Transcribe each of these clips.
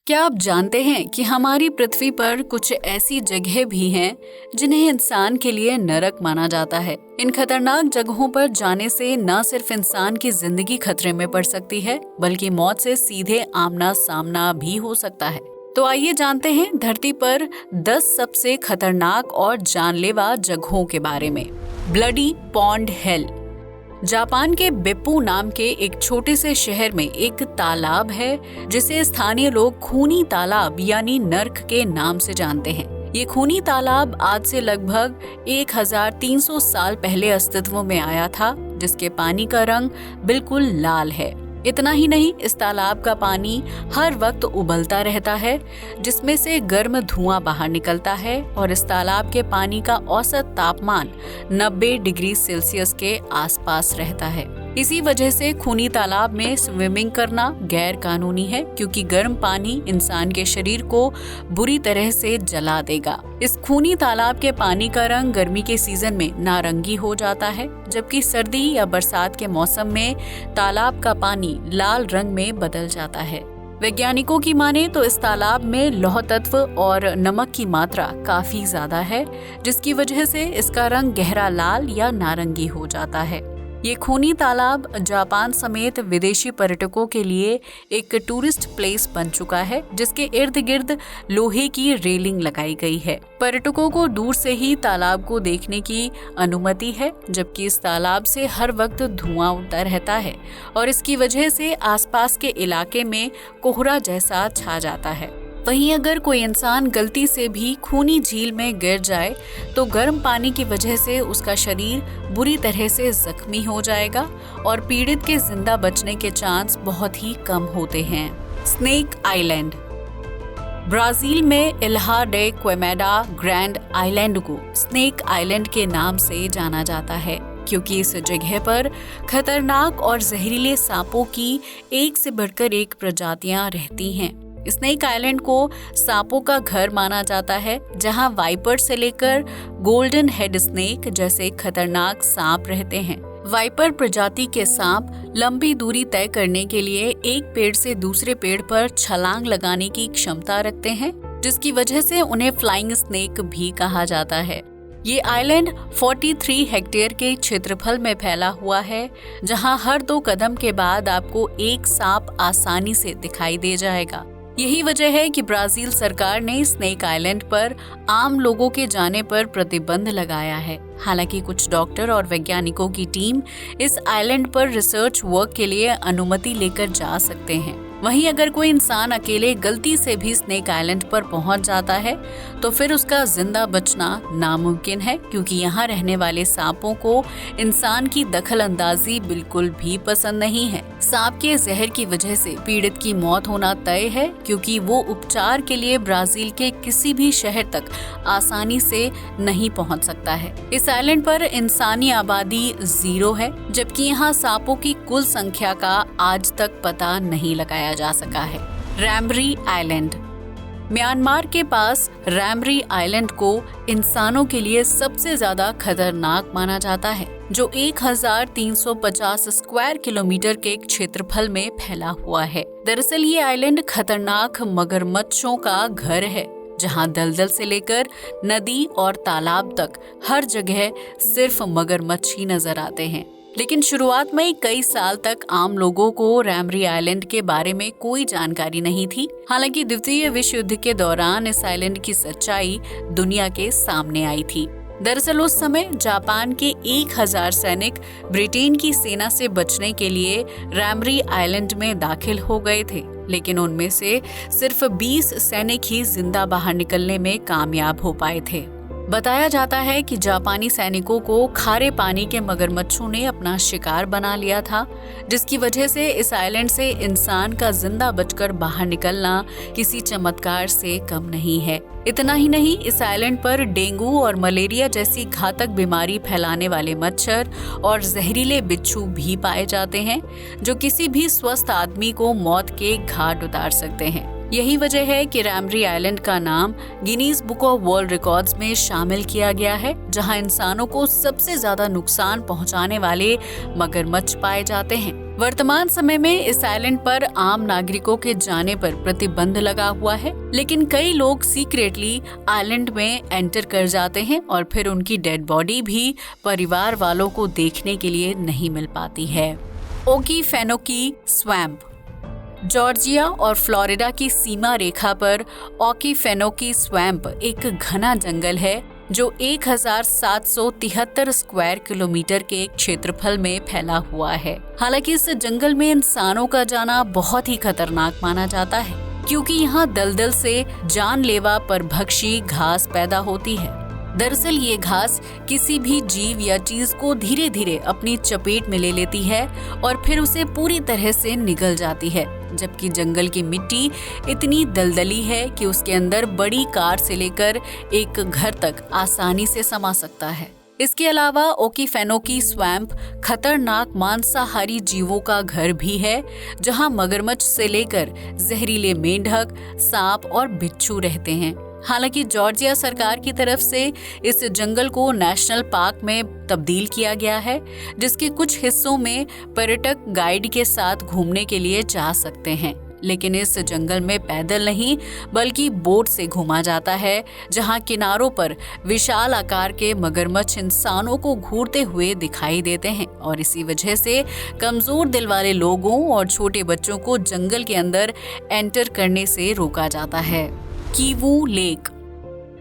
क्या आप जानते हैं कि हमारी पृथ्वी पर कुछ ऐसी जगह भी हैं जिन्हें इंसान के लिए नरक माना जाता है। इन खतरनाक जगहों पर जाने से न सिर्फ इंसान की जिंदगी खतरे में पड़ सकती है, बल्कि मौत से सीधे आमना सामना भी हो सकता है। तो आइए जानते हैं धरती पर 10 सबसे खतरनाक और जानलेवा जगहों के बारे में। Bloody pond hello. जापान के बेप्पू नाम के एक छोटे से शहर में एक तालाब है जिसे स्थानीय लोग खूनी तालाब यानी नर्क के नाम से जानते हैं। ये खूनी तालाब आज से लगभग 1300 साल पहले अस्तित्व में आया था, जिसके पानी का रंग बिल्कुल लाल है। इतना ही नहीं, इस तालाब का पानी हर वक्त उबलता रहता है, जिसमें से गर्म धुआं बाहर निकलता है और इस तालाब के पानी का औसत तापमान 90 डिग्री सेल्सियस के आसपास रहता है। इसी वजह से खूनी तालाब में स्विमिंग करना गैर कानूनी है, क्योंकि गर्म पानी इंसान के शरीर को बुरी तरह से जला देगा। इस खूनी तालाब के पानी का रंग गर्मी के सीजन में नारंगी हो जाता है, जबकि सर्दी या बरसात के मौसम में तालाब का पानी लाल रंग में बदल जाता है। वैज्ञानिकों की माने तो इस तालाब में लौह तत्व और नमक की मात्रा काफी ज्यादा है, जिसकी वजह से इसका रंग गहरा लाल या नारंगी हो जाता है। ये खूनी तालाब जापान समेत विदेशी पर्यटकों के लिए एक टूरिस्ट प्लेस बन चुका है, जिसके इर्द गिर्द लोहे की रेलिंग लगाई गई है। पर्यटकों को दूर से ही तालाब को देखने की अनुमति है, जबकि इस तालाब से हर वक्त धुआं उड़ता रहता है और इसकी वजह से आसपास के इलाके में कोहरा जैसा छा जाता है। वहीं अगर कोई इंसान गलती से भी खूनी झील में गिर जाए तो गर्म पानी की वजह से उसका शरीर बुरी तरह से जख्मी हो जाएगा और पीड़ित के जिंदा बचने के चांस बहुत ही कम होते हैं। Snake island. ब्राजील में इल्हा डे क्वेमेडा ग्रैंड आइलैंड को स्नेक आइलैंड के नाम से जाना जाता है, क्योंकि इस जगह पर खतरनाक और जहरीले सांपों की एक से बढ़कर एक प्रजातियां रहती हैं। स्नेक आइलैंड को सांपों का घर माना जाता है, जहां वाइपर से लेकर गोल्डन हेड स्नेक जैसे खतरनाक सांप रहते हैं। वाइपर प्रजाति के सांप लंबी दूरी तय करने के लिए एक पेड़ से दूसरे पेड़ पर छलांग लगाने की क्षमता रखते हैं, जिसकी वजह से उन्हें फ्लाइंग स्नेक भी कहा जाता है। ये आइलैंड 43 हेक्टेयर के क्षेत्रफल में फैला हुआ है, जहां हर 2 कदम के बाद आपको एक सांप आसानी से दिखाई दे जाएगा। यही वजह है कि ब्राजील सरकार ने स्नेक आइलैंड पर आम लोगों के जाने पर प्रतिबंध लगाया है। हालांकि कुछ डॉक्टर और वैज्ञानिकों की टीम इस आइलैंड पर रिसर्च वर्क के लिए अनुमति लेकर जा सकते हैं। वहीं अगर कोई इंसान अकेले गलती से भी स्नेक आइलैंड पर पहुंच जाता है तो फिर उसका जिंदा बचना नामुमकिन है, क्योंकि यहाँ रहने वाले सांपों को इंसान की दखल अंदाजी बिल्कुल भी पसंद नहीं है। सांप के जहर की वजह से पीड़ित की मौत होना तय है, क्योंकि वो उपचार के लिए ब्राजील के किसी भी शहर तक आसानी से नहीं पहुंच सकता है। इस आइलैंड पर इंसानी आबादी 0 है, जबकि यहाँ सांपों की कुल संख्या का आज तक पता नहीं लगाया जा सका है। रैमरी आइलैंड। म्यांमार के पास रैमरी आइलैंड को इंसानों के लिए सबसे ज्यादा खतरनाक माना जाता है, जो 1350 स्क्वायर किलोमीटर के क्षेत्रफल में फैला हुआ है। दरअसल ये आइलैंड खतरनाक मगरमच्छों का घर है, जहां दलदल से लेकर नदी और तालाब तक हर जगह सिर्फ मगरमच्छ ही नजर आते हैं। लेकिन शुरुआत में कई साल तक आम लोगों को रैमरी आइलैंड के बारे में कोई जानकारी नहीं थी। हालांकि द्वितीय विश्व युद्ध के दौरान इस आइलैंड की सच्चाई दुनिया के सामने आई थी। दरअसल उस समय जापान के 1000 सैनिक ब्रिटेन की सेना से बचने के लिए रैमरी आइलैंड में दाखिल हो गए थे, लेकिन उनमें से सिर्फ 20 सैनिक ही जिंदा बाहर निकलने में कामयाब हो पाए थे। बताया जाता है कि जापानी सैनिकों को खारे पानी के मगरमच्छों ने अपना शिकार बना लिया था, जिसकी वजह से इस आइलैंड से इंसान का जिंदा बचकर बाहर निकलना किसी चमत्कार से कम नहीं है। इतना ही नहीं, इस आइलैंड पर डेंगू और मलेरिया जैसी घातक बीमारी फैलाने वाले मच्छर और जहरीले बिच्छू भी पाए जाते हैं, जो किसी भी स्वस्थ आदमी को मौत के घाट उतार सकते हैं। यही वजह है कि रैमरी आइलैंड का नाम Guinness book of world records में शामिल किया गया है, जहां इंसानों को सबसे ज्यादा नुकसान पहुंचाने वाले मगरमच्छ पाए जाते हैं। वर्तमान समय में इस आइलैंड पर आम नागरिकों के जाने पर प्रतिबंध लगा हुआ है, लेकिन कई लोग सीक्रेटली आइलैंड में एंटर कर जाते हैं और फिर उनकी डेड बॉडी भी परिवार वालों को देखने के लिए नहीं मिल पाती है। ओकीफेनोकी स्वैम्प। जॉर्जिया और फ्लोरिडा की सीमा रेखा पर ओकीफेनोकी स्वैम्प एक घना जंगल है जो 1773 स्क्वायर किलोमीटर के क्षेत्रफल में फैला हुआ है। हालांकि इस जंगल में इंसानों का जाना बहुत ही खतरनाक माना जाता है, क्योंकि यहाँ दलदल से जानलेवा परभक्षी घास पैदा होती है। दरअसल ये घास किसी भी जीव या चीज को धीरे धीरे अपनी चपेट में ले लेती है और फिर उसे पूरी तरह से निगल जाती है, जबकि जंगल की मिट्टी इतनी दलदली है कि उसके अंदर बड़ी कार से लेकर एक घर तक आसानी से समा सकता है। इसके अलावा ओकीफेनोकी स्वैम्प खतरनाक मांसाहारी जीवों का घर भी है, जहां मगरमच्छ से लेकर जहरीले मेंढक, सांप और बिच्छू रहते हैं। हालांकि जॉर्जिया सरकार की तरफ से इस जंगल को नेशनल पार्क में तब्दील किया गया है, जिसके कुछ हिस्सों में पर्यटक गाइड के साथ घूमने के लिए जा सकते हैं, लेकिन इस जंगल में पैदल नहीं बल्कि बोट से घूमा जाता है, जहां किनारों पर विशाल आकार के मगरमच्छ इंसानों को घूरते हुए दिखाई देते हैं और इसी वजह से कमजोर दिल वाले लोगों और छोटे बच्चों को जंगल के अंदर एंटर करने से रोका जाता है। Kivu lake.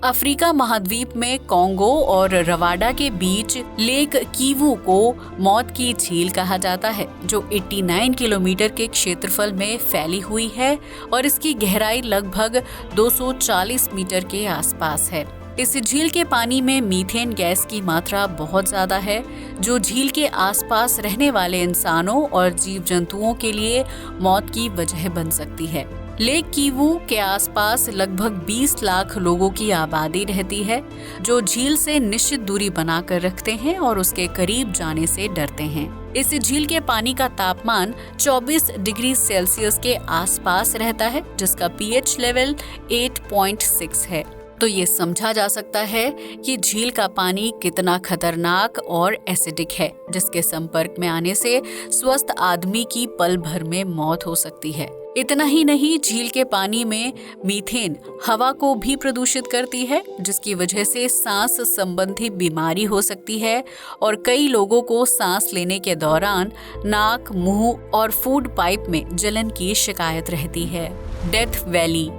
अफ्रीका महाद्वीप में कॉन्गो और रवांडा के बीच लेक कीवू को मौत की झील कहा जाता है, जो 89 किलोमीटर के क्षेत्रफल में फैली हुई है और इसकी गहराई लगभग 240 मीटर के आसपास है। इस झील के पानी में मीथेन गैस की मात्रा बहुत ज्यादा है, जो झील के आसपास रहने वाले इंसानों और जीव जंतुओं के लिए मौत की वजह बन सकती है। लेक कीवू के आसपास लगभग 20 लाख लोगों की आबादी रहती है, जो झील से निश्चित दूरी बनाकर रखते हैं और उसके करीब जाने से डरते हैं। इस झील के पानी का तापमान 24 डिग्री सेल्सियस के आसपास रहता है, जिसका पीएच लेवल 8.6 है। तो ये समझा जा सकता है कि झील का पानी कितना खतरनाक और एसिडिक है, जिसके संपर्क में आने से स्वस्थ आदमी की पल भर में मौत हो सकती है। इतना ही नहीं, झील के पानी में मीथेन हवा को भी प्रदूषित करती है, जिसकी वजह से सांस संबंधी बीमारी हो सकती है और कई लोगों को सांस लेने के दौरान नाक, मुंह और फूड पाइप में जलन की शिकायत रहती है। Death valley.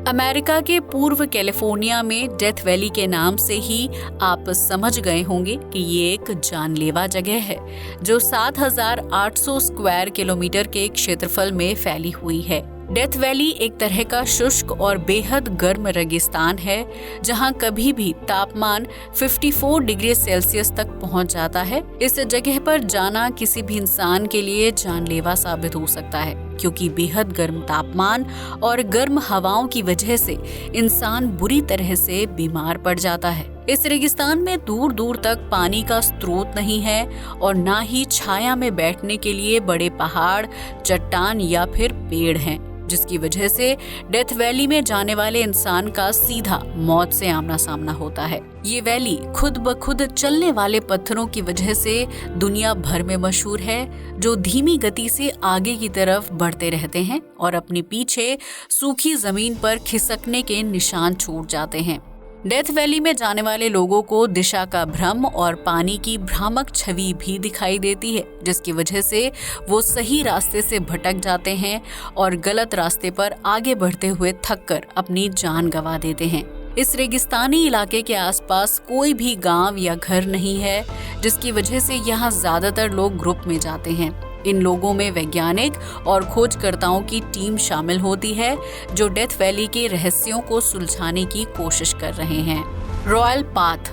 अमेरिका के पूर्व कैलिफोर्निया में डेथ वैली के नाम से ही आप समझ गए होंगे कि ये एक जानलेवा जगह है, जो 7,800 स्क्वायर किलोमीटर के क्षेत्रफल में फैली हुई है। डेथ वैली एक तरह का शुष्क और बेहद गर्म रेगिस्तान है, जहां कभी भी तापमान 54 डिग्री सेल्सियस तक पहुंच जाता है। इस जगह पर जाना किसी भी इंसान के लिए जानलेवा साबित हो सकता है, क्योंकि बेहद गर्म तापमान और गर्म हवाओं की वजह से इंसान बुरी तरह से बीमार पड़ जाता है। इस रेगिस्तान में दूर दूर तक पानी का स्रोत नहीं है और ना ही छाया में बैठने के लिए बड़े पहाड़, चट्टान या फिर पेड़ हैं, जिसकी वजह से डेथ वैली में जाने वाले इंसान का सीधा मौत से आमना सामना होता है। ये वैली खुद ब खुद चलने वाले पत्थरों की वजह से दुनिया भर में मशहूर है, जो धीमी गति से आगे की तरफ बढ़ते रहते हैं और अपने पीछे सूखी जमीन पर खिसकने के निशान छोड़ जाते हैं। डेथ वैली में जाने वाले लोगों को दिशा का भ्रम और पानी की भ्रामक छवि भी दिखाई देती है, जिसकी वजह से वो सही रास्ते से भटक जाते हैं और गलत रास्ते पर आगे बढ़ते हुए थककर अपनी जान गंवा देते हैं। इस रेगिस्तानी इलाके के आसपास कोई भी गांव या घर नहीं है, जिसकी वजह से यहाँ ज्यादातर लोग ग्रुप में जाते हैं। इन लोगों में वैज्ञानिक और खोजकर्ताओं की टीम शामिल होती है, जो डेथ वैली के रहस्यों को सुलझाने की कोशिश कर रहे हैं। Royal path.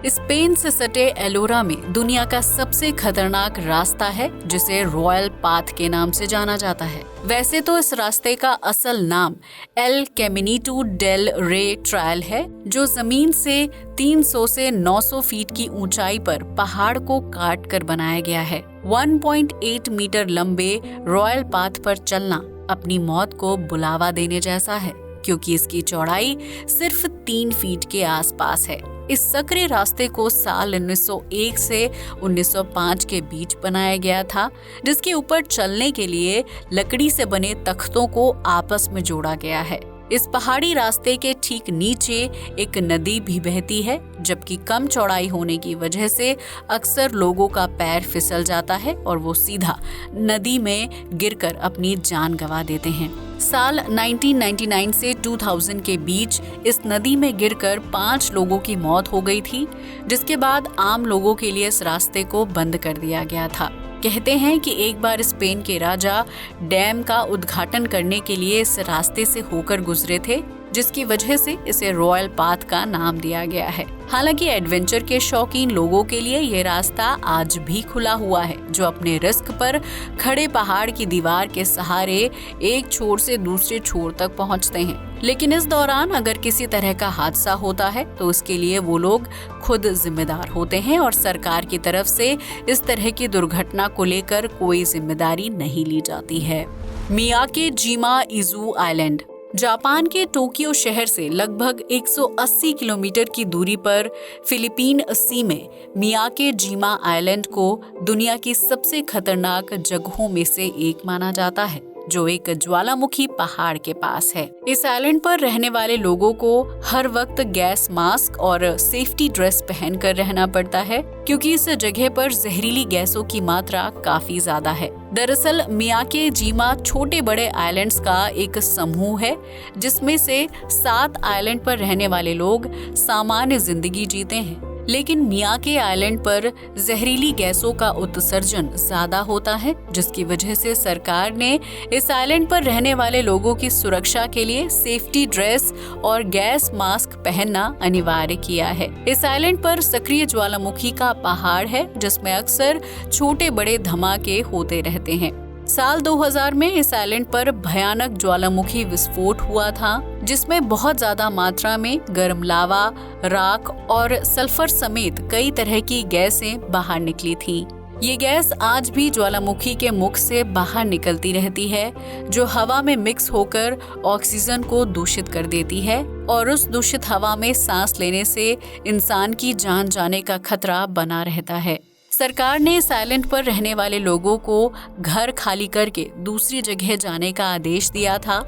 स्पेन से सटे एलोरा में दुनिया का सबसे खतरनाक रास्ता है, जिसे रॉयल पाथ के नाम से जाना जाता है। वैसे तो इस रास्ते का असल नाम एल कैमिनीटो डेल रे ट्रायल है, जो जमीन से 300 से 900 फीट की ऊंचाई पर पहाड़ को काट कर बनाया गया है। 1.8 मीटर लंबे रॉयल पाथ पर चलना अपनी मौत को बुलावा देने जैसा है, क्योंकि इसकी चौड़ाई सिर्फ 3 फीट के आसपास है। इस सक्रिय रास्ते को साल 1901 से 1905 के बीच बनाया गया था, जिसके ऊपर चलने के लिए लकड़ी से बने तख्तों को आपस में जोड़ा गया है। इस पहाड़ी रास्ते के ठीक नीचे एक नदी भी बहती है, जबकि कम चौड़ाई होने की वजह से अक्सर लोगों का पैर फिसल जाता है और वो सीधा नदी में गिरकर अपनी जान गंवा देते हैं। साल 1999 से 2000 के बीच इस नदी में गिरकर 5 लोगों की मौत हो गई थी, जिसके बाद आम लोगों के लिए इस रास्ते को बंद कर दिया गया था। कहते हैं कि एक बार स्पेन के राजा डैम का उद्घाटन करने के लिए इस रास्ते से होकर गुजरे थे, जिसकी वजह से इसे रॉयल पाथ का नाम दिया गया है। हालांकि एडवेंचर के शौकीन लोगों के लिए ये रास्ता आज भी खुला हुआ है, जो अपने रिस्क पर खड़े पहाड़ की दीवार के सहारे एक छोर से दूसरे छोर तक पहुंचते हैं। लेकिन इस दौरान अगर किसी तरह का हादसा होता है तो उसके लिए वो लोग खुद जिम्मेदार होते हैं और सरकार की तरफ से इस तरह की दुर्घटना को लेकर कोई जिम्मेदारी नहीं ली जाती है। मियाके जिमा इजू आइलैंड जापान के टोक्यो शहर से लगभग 180 किलोमीटर की दूरी पर फिलीपीन सी में मियाके जिमा आइलैंड को दुनिया की सबसे खतरनाक जगहों में से एक माना जाता है, जो एक ज्वालामुखी पहाड़ के पास है। इस आइलैंड पर रहने वाले लोगों को हर वक्त गैस मास्क और सेफ्टी ड्रेस पहनकर रहना पड़ता है, क्योंकि इस जगह पर जहरीली गैसों की मात्रा काफी ज्यादा है। दरअसल मियाके जिमा छोटे बड़े आइलैंड्स का एक समूह है, जिसमें से 7 आइलैंड पर रहने वाले लोग सामान्य जिंदगी जीते हैं। लेकिन मियाके आइलैंड पर जहरीली गैसों का उत्सर्जन ज्यादा होता है, जिसकी वजह से सरकार ने इस आइलैंड पर रहने वाले लोगों की सुरक्षा के लिए सेफ्टी ड्रेस और गैस मास्क पहनना अनिवार्य किया है। इस आइलैंड पर सक्रिय ज्वालामुखी का पहाड़ है, जिसमें अक्सर छोटे बड़े धमाके होते रहते हैं। साल 2000 में इस आइलैंड पर भयानक ज्वालामुखी विस्फोट हुआ था, जिसमें बहुत ज्यादा मात्रा में गर्म लावा, राख और सल्फर समेत कई तरह की गैसें बाहर निकली थीं। ये गैस आज भी ज्वालामुखी के मुख से बाहर निकलती रहती है, जो हवा में मिक्स होकर ऑक्सीजन को दूषित कर देती है और उस दूषित हवा में सांस लेने से इंसान की जान जाने का खतरा बना रहता है। सरकार ने इस आइलैंड पर रहने वाले लोगों को घर खाली करके दूसरी जगह जाने का आदेश दिया था,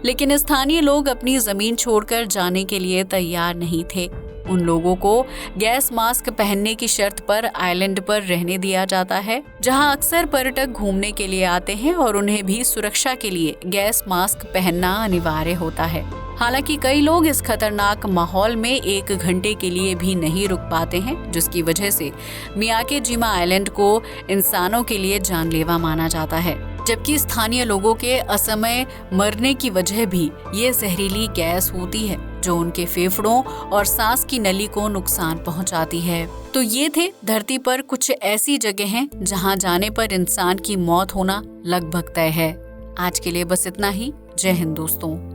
लेकिन स्थानीय लोग अपनी जमीन छोड़कर जाने के लिए तैयार नहीं थे। उन लोगों को गैस मास्क पहनने की शर्त पर आइलैंड पर रहने दिया जाता है, जहां अक्सर पर्यटक घूमने के लिए आते हैं और उन्हें भी सुरक्षा के लिए गैस मास्क पहनना अनिवार्य होता है। हालांकि कई लोग इस खतरनाक माहौल में 1 घंटे के लिए भी नहीं रुक पाते हैं, जिसकी वजह से मियाके जिमा आइलैंड को इंसानों के लिए जानलेवा माना जाता है, जबकि स्थानीय लोगों के असमय मरने की वजह भी ये जहरीली गैस होती है, जो उनके फेफड़ों और सांस की नली को नुकसान पहुंचाती है। तो ये थे धरती पर कुछ ऐसी जगहें जहां जाने पर इंसान की मौत होना लगभग तय है। आज के लिए बस इतना ही। जय हिंद दोस्तों।